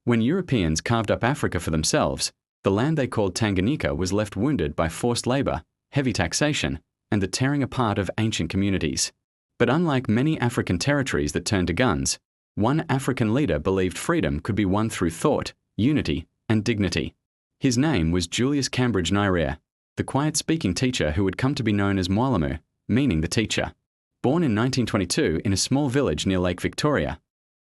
When Europeans carved up Africa for themselves, the land they called Tanganyika was left wounded by forced labor, heavy taxation, and the tearing apart of ancient communities. But unlike many African territories that turned to guns, one African leader believed freedom could be won through thought, unity, and dignity. His name was Julius Nyerere, the quiet-speaking teacher who would come to be known as Mwalimu, meaning the teacher. Born in 1922 in a small village near Lake Victoria,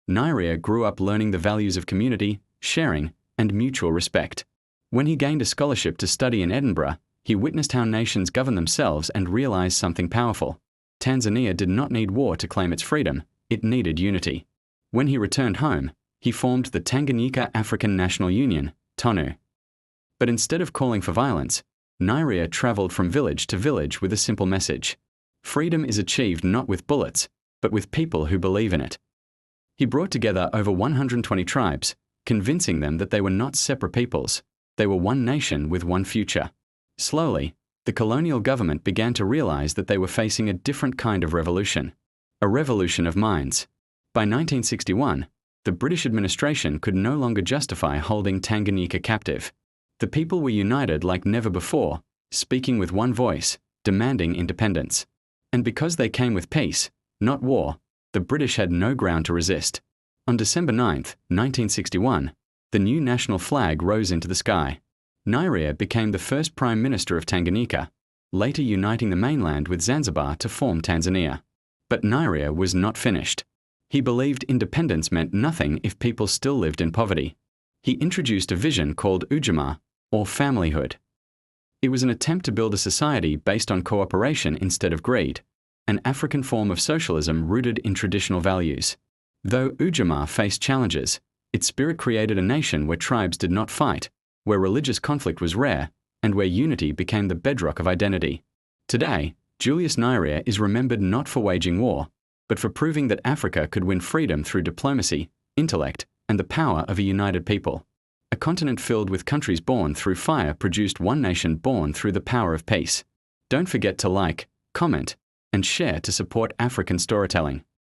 Nyerere grew up learning the values of community, sharing, and mutual respect. When he gained a scholarship to study in Edinburgh, he witnessed how nations govern themselves and realized something powerful. Tanzania did not need war to claim its freedom, it needed unity. When he returned home, he formed the Tanganyika African National Union, TONU. But instead of calling for violence, Nyerere traveled from village to village with a simple message. Freedom is achieved not with bullets, but with people who believe in it. He brought together over 120 tribes, convincing them that they were not separate peoples, they were one nation with one future. Slowly, the colonial government began to realize that they were facing a different kind of revolution, a revolution of minds. By 1961, the British administration could no longer justify holding Tanganyika captive. The people were united like never before, speaking with one voice, demanding independence. And because they came with peace, not war, the British had no ground to resist. On December 9, 1961, the new national flag rose into the sky. Nyerere became the first Prime Minister of Tanganyika, later uniting the mainland with Zanzibar to form Tanzania. But Nyerere was not finished. He believed independence meant nothing if people still lived in poverty. He introduced a vision called Ujamaa, or familyhood. It was an attempt to build a society based on cooperation instead of greed, an African form of socialism rooted in traditional values. Though Ujamaa faced challenges, its spirit created a nation where tribes did not fight, where religious conflict was rare, and where unity became the bedrock of identity. Today, Julius Nyerere is remembered not for waging war, but for proving that Africa could win freedom through diplomacy, intellect, and the power of a united people. A continent filled with countries born through fire produced one nation born through the power of peace. Don't forget to like, comment, and share to support African storytelling.